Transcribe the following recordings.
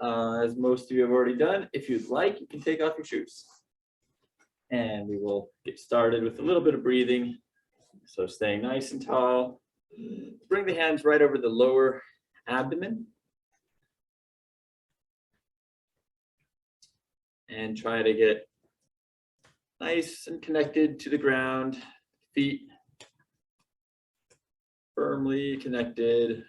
as most of you have already done. If you'd like, you can take off your shoes. And we will get started with a little bit of breathing. So staying nice and tall. Bring the hands right over the lower abdomen. And try to get nice and connected to the ground. Feet firmly connected.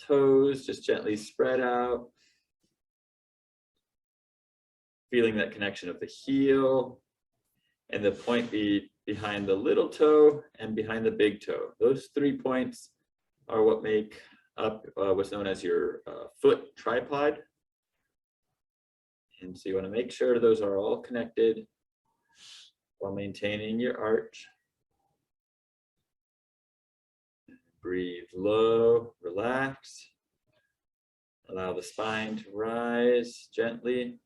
Toes just gently spread out. Feeling that connection of the heel and the point behind the little toe and behind the big toe. Those 3 points are what make up what's known as your foot tripod. And so you want to make sure those are all connected while maintaining your arch. Breathe low, relax. Allow the spine to rise gently.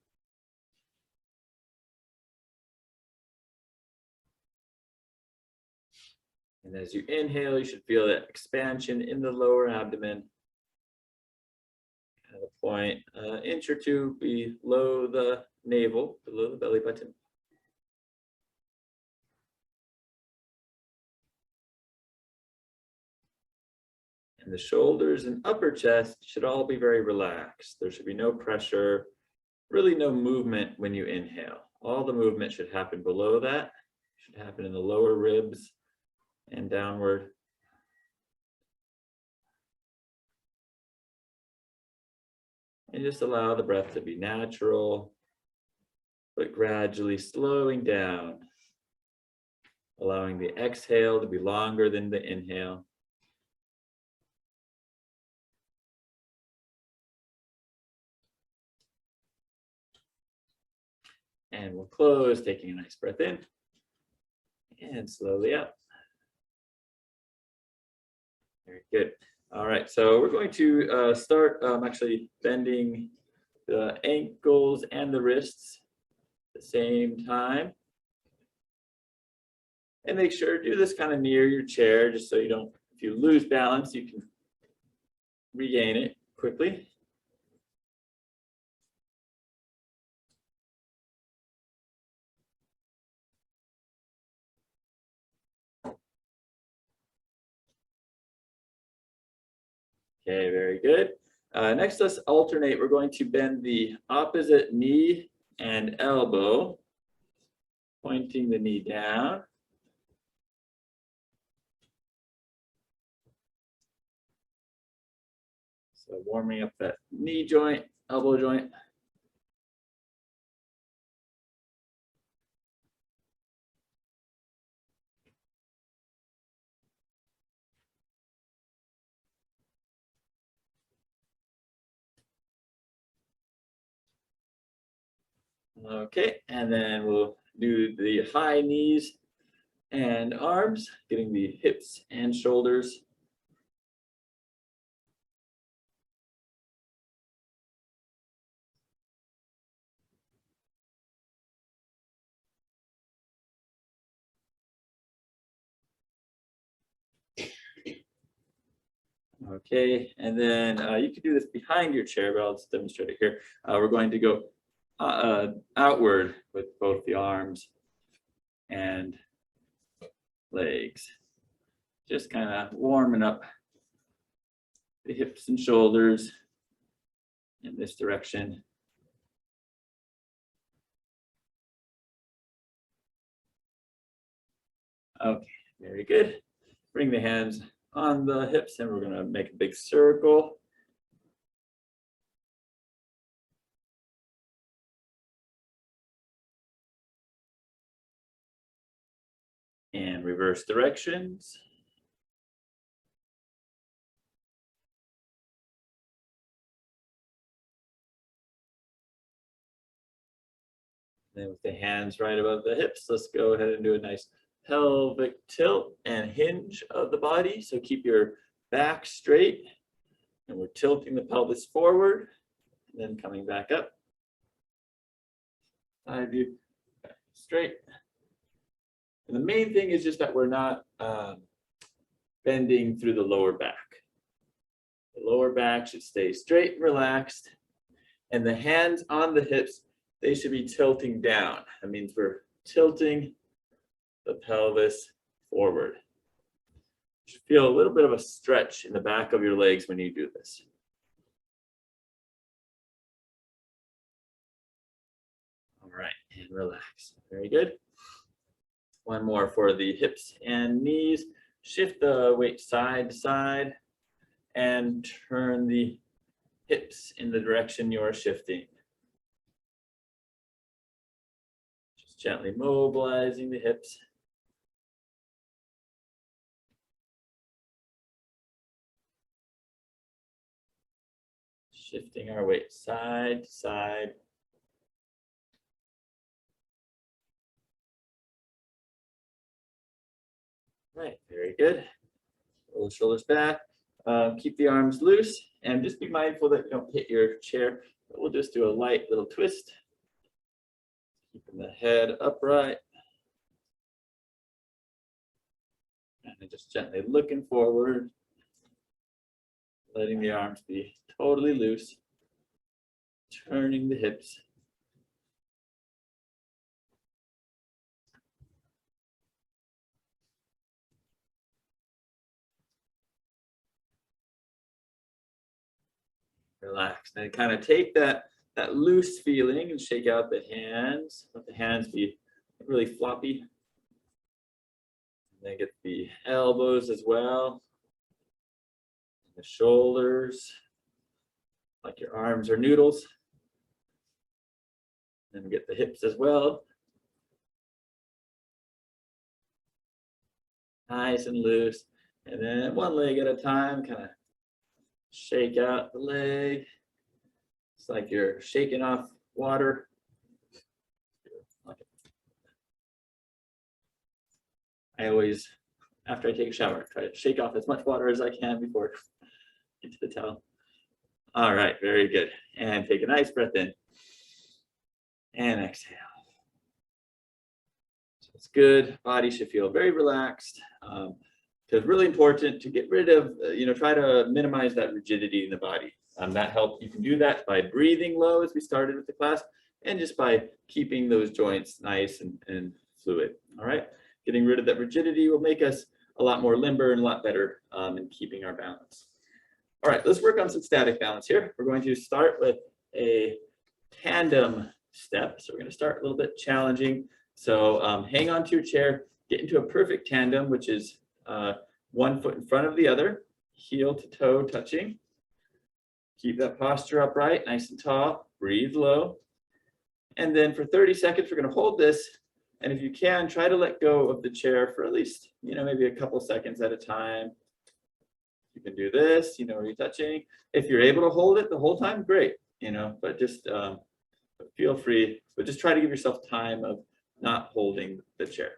And as you inhale, you should feel that expansion in the lower abdomen. At a point an inch or two below the navel, below the belly button. And the shoulders and upper chest should all be very relaxed. There should be no pressure, really no movement when you inhale. All the movement should happen below that. It should happen in the lower ribs and downward. And just allow the breath to be natural, but gradually slowing down, allowing the exhale to be longer than the inhale. And we'll close, taking a nice breath in and slowly out. Very good. All right, so we're going to start actually bending the ankles and the wrists at the same time. And make sure to do this kind of near your chair, just so you don't, if you lose balance, you can regain it quickly. Okay, very good. Next, let's alternate. We're going to bend the opposite knee and elbow, pointing the knee down. So warming up that knee joint, elbow joint. Okay, and then we'll do the high knees and arms, getting the hips and shoulders. Okay, and then you can do this behind your chair, but I'll just demonstrate it here. We're going to go outward with both the arms and legs. Just kind of warming up the hips and shoulders in this direction. Okay, very good. Bring the hands on the hips and we're going to make a big circle. And reverse directions. Then with the hands right above the hips, let's go ahead and do a nice pelvic tilt and hinge of the body. So keep your back straight and we're tilting the pelvis forward and then coming back up. Side view, back straight. And the main thing is just that we're not bending through the lower back. The lower back should stay straight and relaxed. And the hands on the hips, they should be tilting down. That means we're tilting the pelvis forward. You should feel a little bit of a stretch in the back of your legs when you do this. All right, and relax. Very good. One more for the hips and knees. Shift the weight side to side and turn the hips in the direction you're shifting. Just gently mobilizing the hips. Shifting our weight side to side. Right, very good. Roll the shoulders back. Keep the arms loose and just be mindful that you don't hit your chair. But we'll just do a light little twist. Keeping the head upright. And just gently looking forward. Letting the arms be totally loose. Turning the hips. Relax. And kind of take that loose feeling and shake out the hands. Let the hands be really floppy. And then get the elbows as well. The shoulders, like your arms are noodles. And get the hips as well. Nice and loose. And then one leg at a time, kind of shake out the leg. It's like you're shaking off water. I always, after I take a shower, try to shake off as much water as I can before I get to the towel. All right, very good. And take a nice breath in. And exhale. So it's good. Body should feel very relaxed. It's really important to get rid of, try to minimize that rigidity in the body. That helps. You can do that by breathing low as we started with the class, and just by keeping those joints nice and fluid. All right. Getting rid of that rigidity will make us a lot more limber and a lot better in keeping our balance. All right, let's work on some static balance here. We're going to start with a tandem step. So we're going to start a little bit challenging. So hang on to your chair, get into a perfect tandem, which is one foot in front of the other, heel to toe touching. Keep that posture upright, nice and tall, breathe low. And then for 30 seconds, we're going to hold this. And if you can, try to let go of the chair for at least, maybe a couple seconds at a time. You can do this, retouching. If you're able to hold it the whole time, great, but just feel free, but just try to give yourself time of not holding the chair.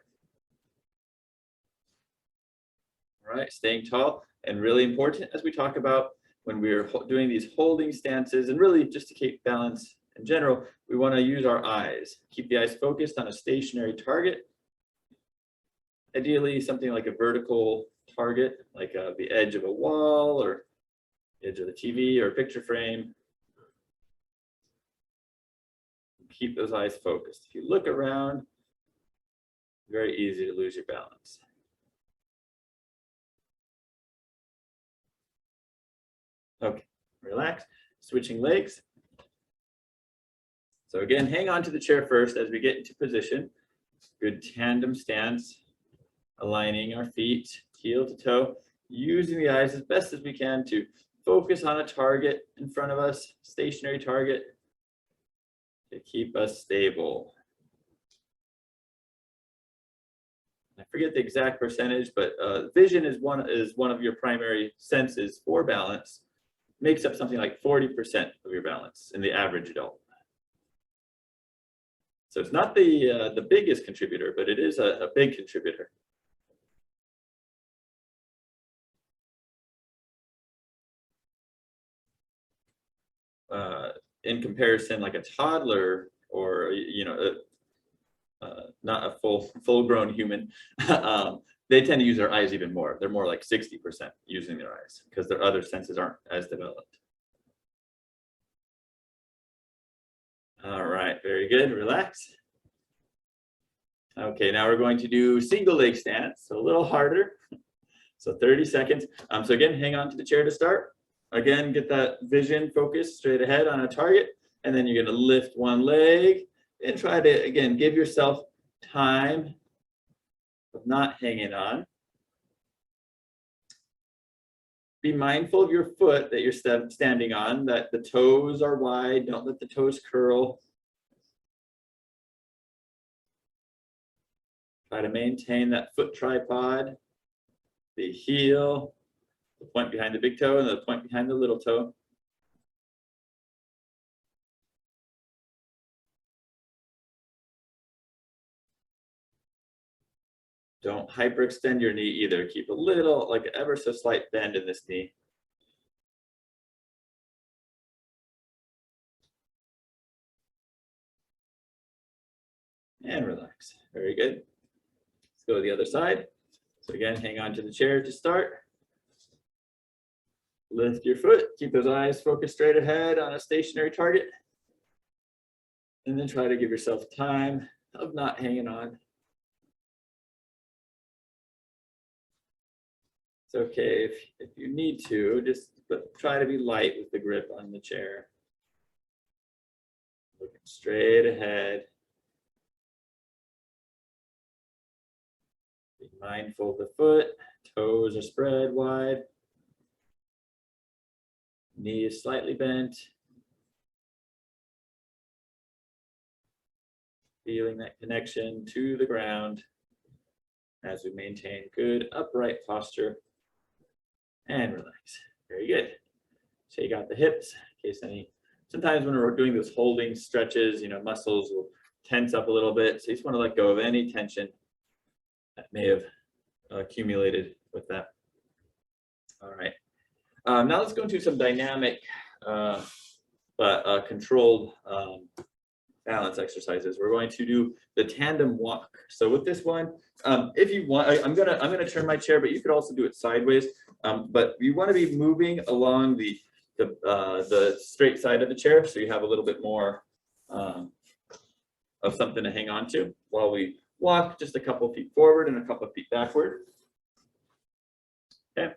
All right, staying tall, and really important as we talk about when we're doing these holding stances, and really just to keep balance in general, we want to use our eyes. Keep the eyes focused on a stationary target. Ideally, something like a vertical target, like the edge of a wall or edge of the TV or picture frame. Keep those eyes focused. If you look around, very easy to lose your balance. Okay, relax. Switching legs. So again, hang on to the chair first as we get into position. Good tandem stance, aligning our feet, heel to toe, using the eyes as best as we can to focus on a target in front of us, stationary target, to keep us stable. I forget the exact percentage, but vision is one of your primary senses for balance. Makes up something like 40% of your balance in the average adult. So it's not the biggest contributor, but it is a big contributor. In comparison, like a toddler or not a full-grown human, they tend to use their eyes even more. They're more like 60% using their eyes because their other senses aren't as developed. All right, very good, relax. Okay, now we're going to do single leg stance, so a little harder. So 30 seconds. So again, hang on to the chair to start. Again, get that vision focused straight ahead on a target. And then you're gonna lift one leg and try to, again, give yourself time of not hanging on. Be mindful of your foot that you're standing on, that the toes are wide. Don't let the toes curl. Try to maintain that foot tripod, the heel, the point behind the big toe and the point behind the little toe. Don't hyperextend your knee either. Keep a little, like ever so slight bend in this knee. And relax. Very good. Let's go to the other side. So again, hang on to the chair to start. Lift your foot. Keep those eyes focused straight ahead on a stationary target. And then try to give yourself time of not hanging on. It's okay if you need to, just try to be light with the grip on the chair. Looking straight ahead. Be mindful of the foot, toes are spread wide. Knee is slightly bent. Feeling that connection to the ground as we maintain good upright posture. And relax. Very good. So you got the hips, in case sometimes when we're doing those holding stretches, muscles will tense up a little bit. So you just want to let go of any tension that may have accumulated with that. All right. Now let's go into some dynamic but controlled balance exercises. We're going to do the tandem walk. So with this one, if you want, I'm gonna turn my chair, but you could also do it sideways. But you want to be moving along the straight side of the chair, so you have a little bit more of something to hang on to while we walk just a couple feet forward and a couple of feet backward. Okay.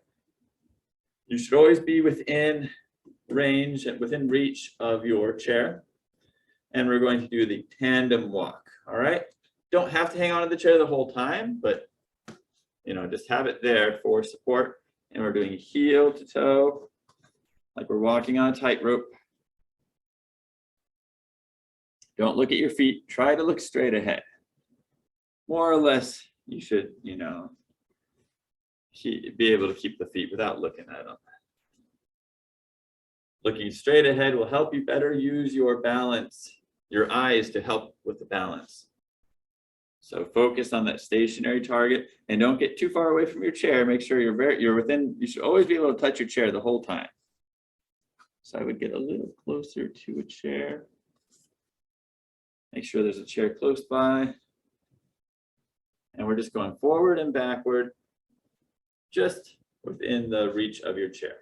You should always be within range and within reach of your chair. And we're going to do the tandem walk. All right. Don't have to hang on to the chair the whole time, but just have it there for support. And we're doing heel to toe, like we're walking on a tightrope. Don't look at your feet. Try to look straight ahead. More or less, you should, be able to keep the feet without looking at them. Looking straight ahead will help you better use your balance, your eyes to help with the balance. So focus on that stationary target and don't get too far away from your chair. Make sure you're within, you should always be able to touch your chair the whole time. So I would get a little closer to a chair. Make sure there's a chair close by. And we're just going forward and backward, just within the reach of your chair.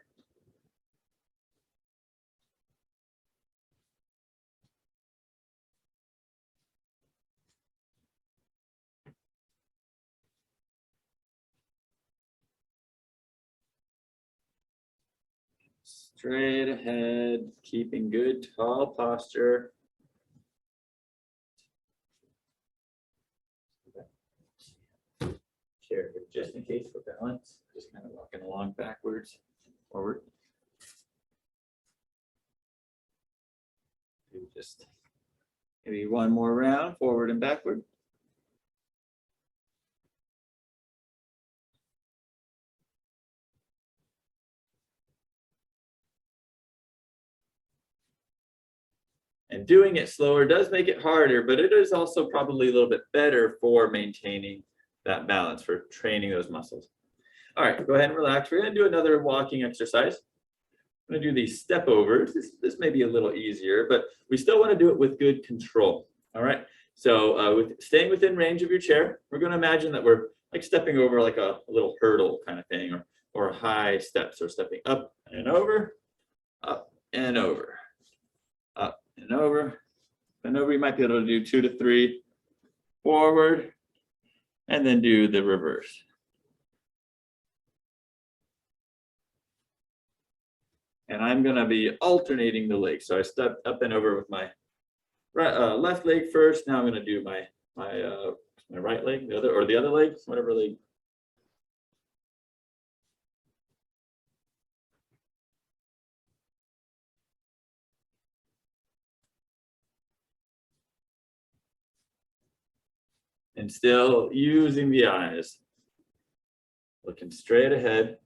Straight ahead, keeping good tall posture. Chair just in case for balance, just kind of walking along backwards, forward. Do just maybe one more round, forward and backward. And doing it slower does make it harder, but it is also probably a little bit better for maintaining that balance, for training those muscles. All right, go ahead and relax. We're going to do another walking exercise. I'm going to do these step overs. This may be a little easier, but we still want to do it with good control. All right, so staying within range of your chair, we're going to imagine that we're like stepping over like a little hurdle kind of thing, or high steps, or stepping up and over, up and over, up and over, and over. You might be able to do 2 to 3 forward, and then do the reverse. And I'm gonna be alternating the legs. So I stepped up and over with my left leg first. Now I'm gonna do my right leg, the other leg, whatever leg. And still using the eyes, looking straight ahead.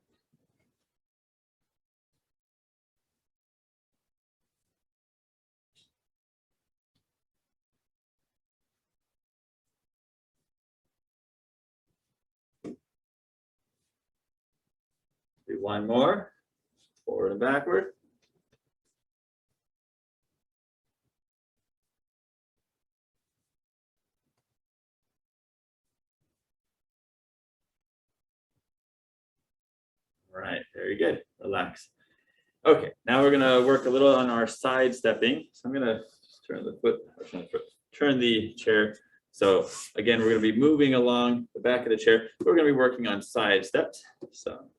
Do one more, forward and backward. All right, very good, relax. Okay, now we're gonna work a little on our side stepping. So I'm gonna turn the chair. So again, we're gonna be moving along the back of the chair. We're gonna be working on side steps. So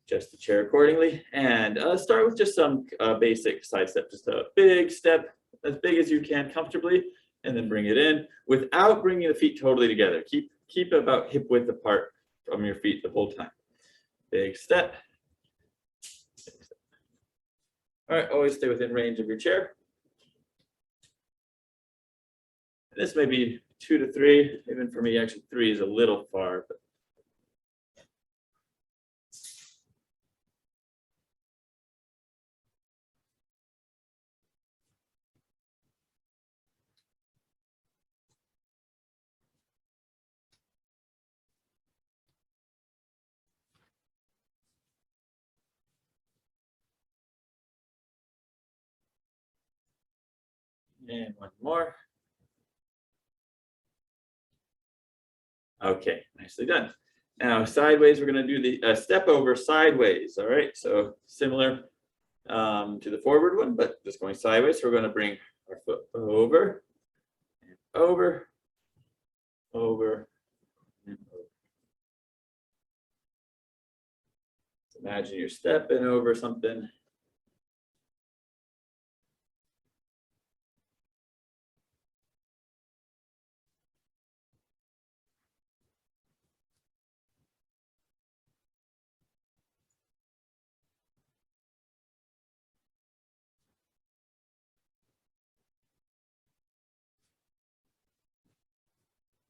adjust the chair accordingly, and start with just some basic side step, just a big step, as big as you can comfortably, and then bring it in without bringing the feet totally together. Keep about hip width apart from your feet the whole time. Big step. All right, always stay within range of your chair. This may be 2 to 3, even for me, actually 3 is a little far, but and one more. Okay, nicely done. Now sideways, we're gonna do the step over sideways, all right? So similar to the forward one, but just going sideways. So we're gonna bring our foot over, and over, over, and over. So imagine you're stepping over something.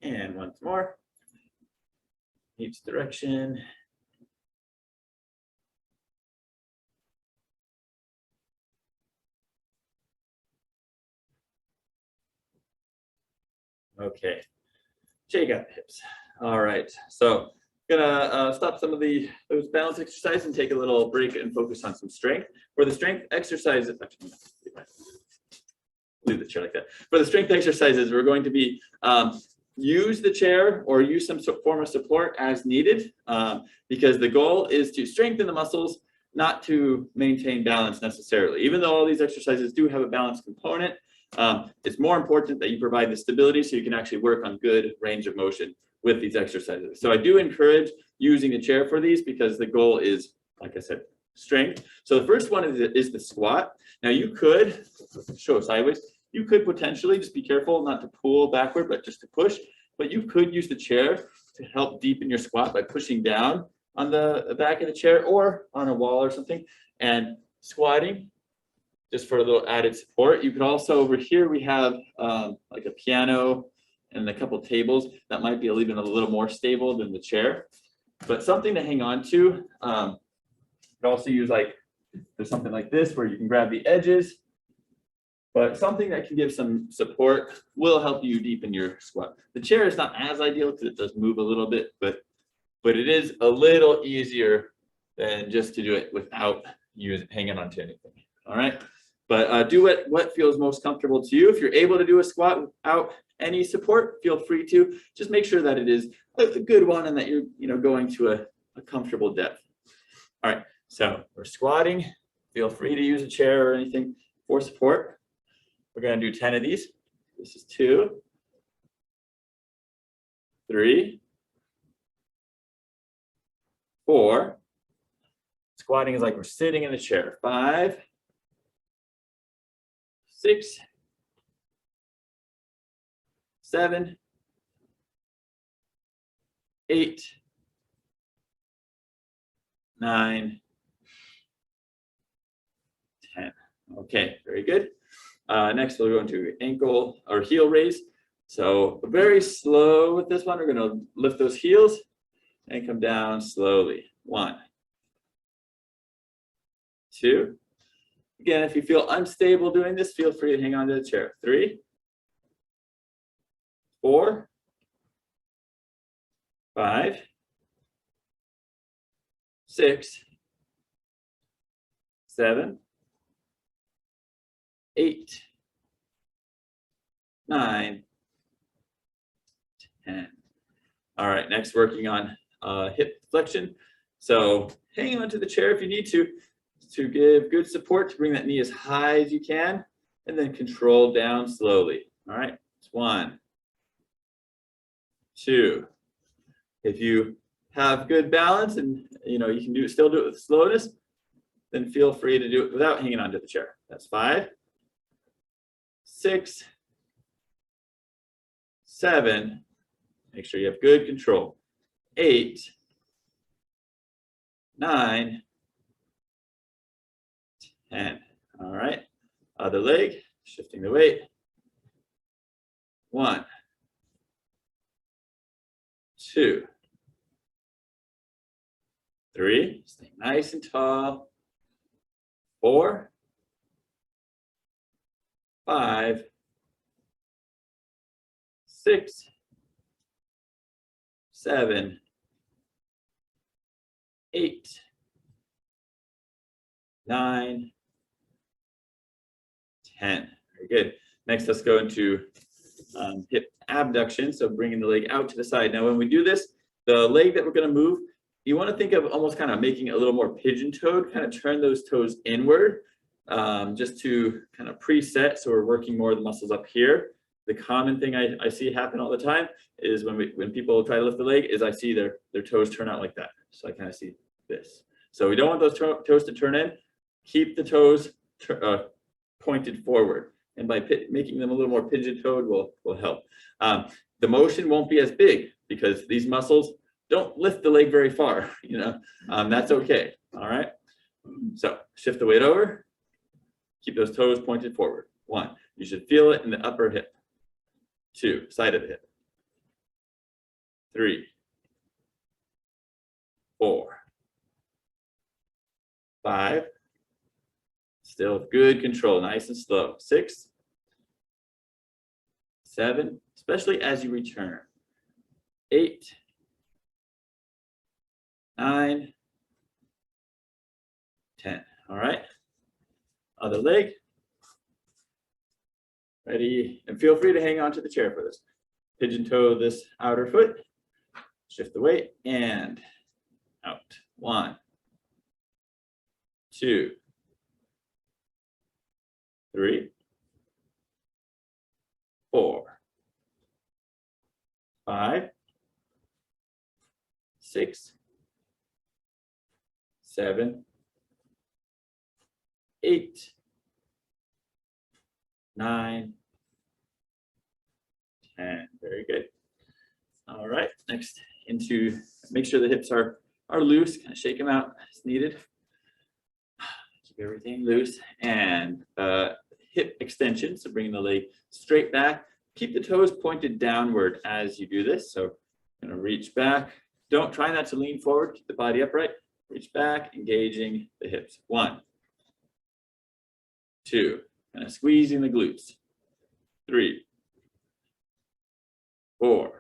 And once more, each direction. Okay, shake out the hips. All right, so gonna stop some of those balance exercises and take a little break and focus on some strength. For the strength exercises, actually, leave the chair like that. For the strength exercises, we're going to be use the chair or use some form of support as needed, because the goal is to strengthen the muscles, not to maintain balance necessarily. Even though all these exercises do have a balance component, it's more important that you provide the stability so you can actually work on good range of motion with these exercises. So I do encourage using the chair for these because the goal is, like I said, strength. So the first one is the squat. Now you could show sideways. You could potentially, just be careful not to pull backward, but just to push. But you could use the chair to help deepen your squat by pushing down on the back of the chair or on a wall or something and squatting just for a little added support. You could also, over here, we have like a piano and a couple tables that might be even a little more stable than the chair. But something to hang on to. You could also use there's something like this where you can grab the edges. But something that can give some support will help you deepen your squat. The chair is not as ideal because it does move a little bit, but it is a little easier than just to do it without hanging on to anything. All right, but do what feels most comfortable to you. If you're able to do a squat without any support, feel free to. Just make sure that it is a good one and that you're going to a comfortable depth. All right, so we're squatting. Feel free to use a chair or anything for support. We're going to do 10 of these. This is 2, 3, 4. Squatting is like we're sitting in the chair. 5, 6, 7, 8, 9, 10. Okay, very good. Next, we'll go into ankle or heel raise. So very slow with this one. We're going to lift those heels and come down slowly. 1, 2. Again, if you feel unstable doing this, feel free to hang on to the chair. 3, 4, 5, 6, 7, 8, 9, 10. All right, next working on hip flexion. So hang on to the chair if you need to give good support to bring that knee as high as you can, and then control down slowly. All right, it's 1, 2. If you have good balance and you can still do it with slowness, then feel free to do it without hanging onto the chair. That's 5, 6, 7. Make sure you have good control. 8, 9, 10. All right. Other leg, shifting the weight. 1, 2, 3. Stay nice and tall. 4, 5, 6, 7, 8, 9, 10. Very good. Next, let's go into hip abduction. So bringing the leg out to the side. Now, when we do this, the leg that we're going to move, you want to think of almost kind of making it a little more pigeon-toed, kind of turn those toes inward, just to kind of preset. So we're working more of the muscles up here. The common thing I see happen all the time is when people try to lift the leg is I see their toes turn out like that. So I kind of see this. So we don't want those toes to turn in. Keep the toes pointed forward. And by making them a little more pigeon-toed will help. The motion won't be as big because these muscles don't lift the leg very far. That's okay. All right. So shift the weight over. Keep those toes pointed forward. 1. You should feel it in the upper hip. 2. Side of the hip. 3, 4, 5. Still good control, nice and slow. 6, 7, especially as you return. 8, 9, 10. All right. Other leg. Ready? And feel free to hang on to the chair for this. Pigeon toe this outer foot. Shift the weight and out. 1, 2, 3, 4, 5, 6, 7, 8, 9, 10. Very good. All right. Next, make sure the hips are loose. Kind of shake them out as needed. Keep everything loose. And hip extension. So bringing the leg straight back. Keep the toes pointed downward as you do this. So I'm going to reach back. Don't try not to lean forward. Keep the body upright. Reach back, engaging the hips. 1, 2. Kind of squeezing the glutes. 3, 4,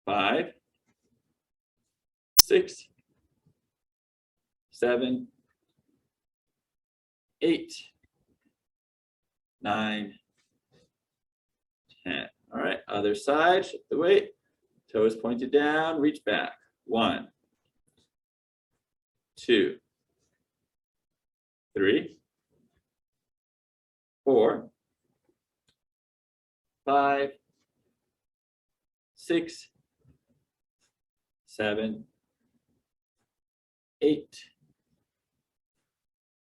5, 6, 7, 8, 9, 10. All right, other side, shift the weight, Toes pointed down, reach back. 1, 2, 3, 4, 5, 6, 7, 8,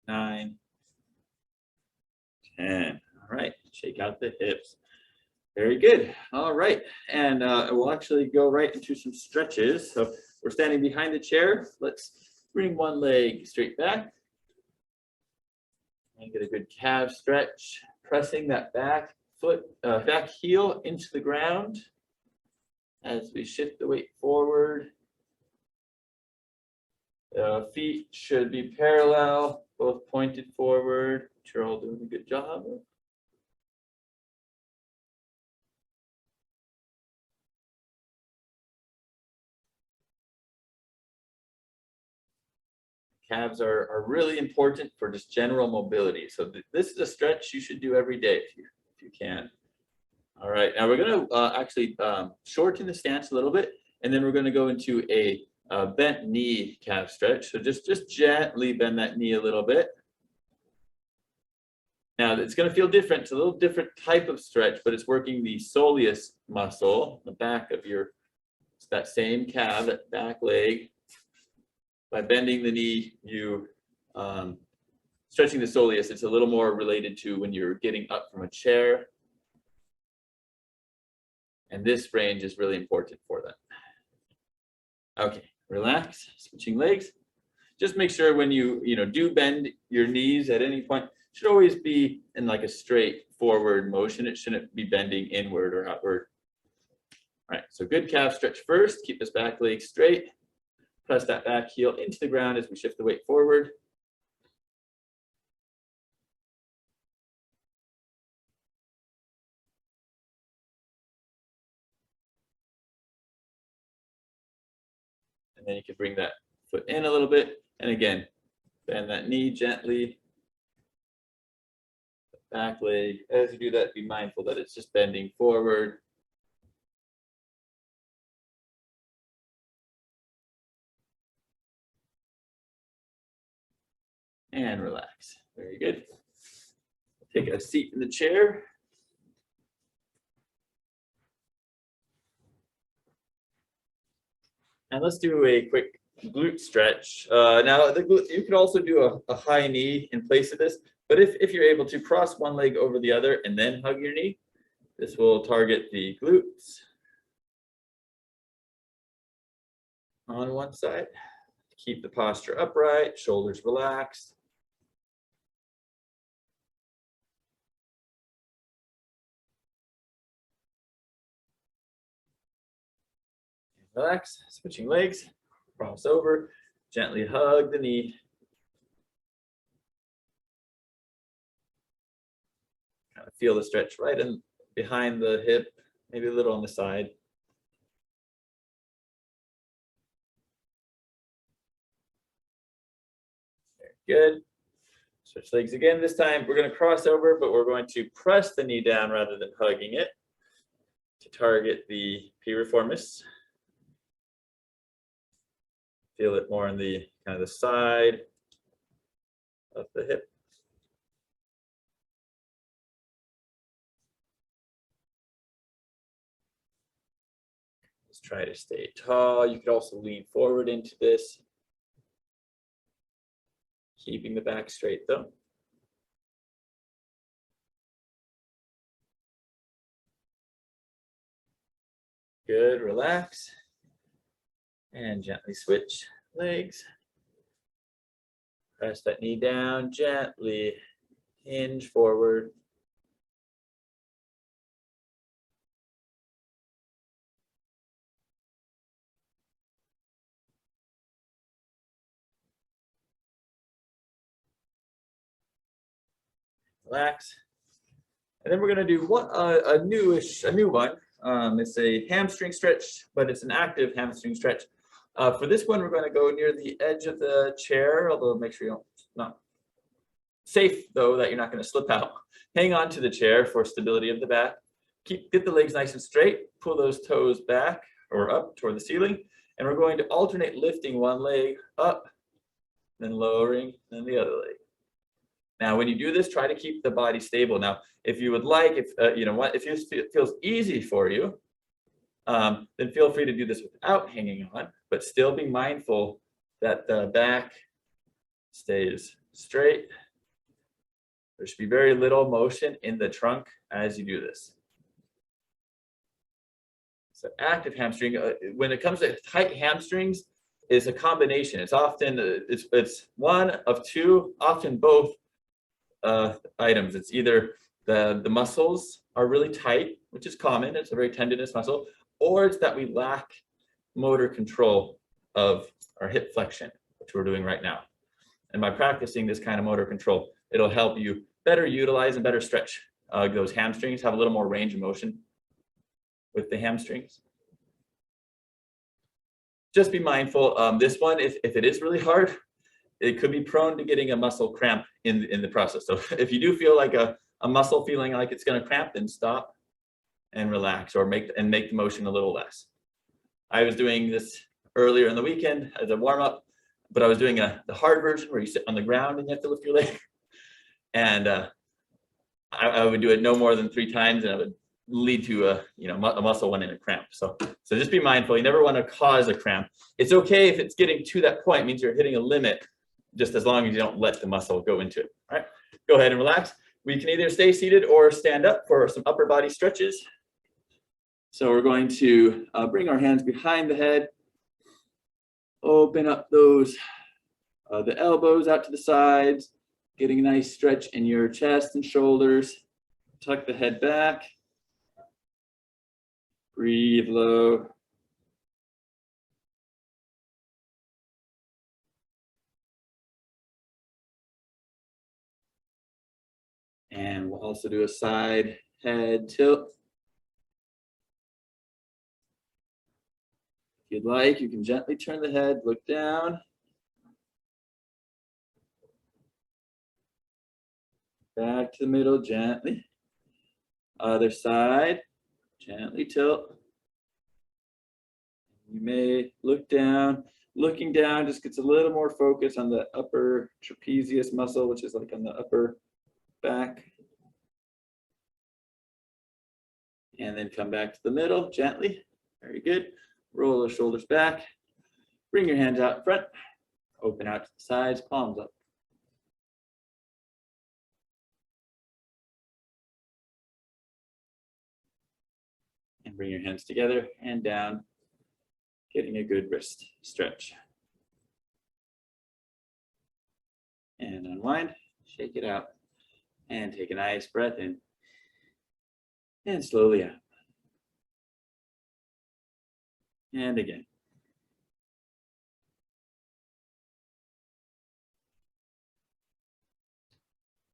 9, 10. All right, shake out the hips. Very good. All right, and we'll actually go right into some stretches. So we're standing behind the chair. Let's bring one leg straight back and get a good calf stretch, pressing that back foot, back heel into the ground as we shift the weight forward. Feet should be parallel, both pointed forward. You're all doing a good job. Calves are really important for just general mobility. So this is a stretch you should do every day if you can. All right, now we're going to actually shorten the stance a little bit, and then we're going to go into a bent knee calf stretch. So just gently bend that knee a little bit. Now it's going to feel different. It's a little different type of stretch, but it's working the soleus muscle, the back of it's that same calf, that back leg. By bending the knee, you stretching the soleus. It's a little more related to when you're getting up from a chair. And this range is really important for that. Okay, relax, switching legs. Just make sure when you do bend your knees at any point, it should always be in like a straight forward motion. It shouldn't be bending inward or outward. All right, so good calf stretch first. Keep this back leg straight. Press that back heel into the ground as we shift the weight forward. And then you can bring that foot in a little bit. And again, bend that knee gently. Back leg. As you do that, be mindful that it's just bending forward. And relax. Very good. Take a seat in the chair. And let's do a quick glute stretch. Now, you can also do a high knee in place of this, but if you're able to cross one leg over the other and then hug your knee, this will target the glutes on one side. Keep the posture upright, shoulders relaxed. Relax, switching legs, cross over, gently hug the knee. Kind of feel the stretch right in behind the hip, maybe a little on the side. Very good. Switch legs again. This time we're going to cross over, but we're going to press the knee down rather than hugging it to target the piriformis. Feel it more on the kind of the side of the hip. Just try to stay tall. You could also lean forward into this. Keeping the back straight though. Good, relax. And gently switch legs. Press that knee down gently, hinge forward. Relax. And then we're going to do a new one. It's a hamstring stretch, but it's an active hamstring stretch. For this one, we're going to go near the edge of the chair, although make sure you're not safe, though, that you're not going to slip out. Hang on to the chair for stability of the back. Get the legs nice and straight. Pull those toes back. or up toward the ceiling. And we're going to alternate lifting one leg up, then lowering, then the other leg. Now, when you do this, try to keep the body stable. Now, if you would like, if it feels easy for you, then feel free to do this without hanging on, but still be mindful that the back stays straight. There should be very little motion in the trunk as you do this. So active hamstring, when it comes to tight hamstrings, is a combination. It's often, it's one of two, often both items. It's either the muscles are really tight, which is common, it's a very tendinous muscle, or it's that we lack motor control of our hip flexion, which we're doing right now. And by practicing this kind of motor control, it'll help you better utilize and better stretch those hamstrings, have a little more range of motion with the hamstrings. Just be mindful, this one, if it is really hard, it could be prone to getting a muscle cramp in the process. So if you do feel like a muscle feeling like it's gonna cramp, then stop and relax, or make the motion a little less. I was doing this earlier in the weekend as a warm-up, but I was doing the hard version where you sit on the ground and you have to lift your leg. And I would do it no more than 3 times, and it would lead to a muscle one in a cramp. So just be mindful. You never want to cause a cramp. It's okay if it's getting to that point, it means you're hitting a limit, just as long as you don't let the muscle go into it. All right, go ahead and relax. We can either stay seated or stand up for some upper body stretches. So we're going to bring our hands behind the head, open up those, the elbows out to the sides, getting a nice stretch in your chest and shoulders. Tuck the head back. Breathe low. And we'll also do a side head tilt. If you'd like, you can gently turn the head, look down. Back to the middle, gently. Other side, gently tilt. You may look down. Looking down just gets a little more focus on the upper trapezius muscle, which is like on the upper back. And then come back to the middle, gently. Very good. Roll the shoulders back. Bring your hands out in front. Open out to the sides, palms up. And bring your hands together and down, getting a good wrist stretch. And unwind, shake it out, and take a nice breath in, and slowly out. And again.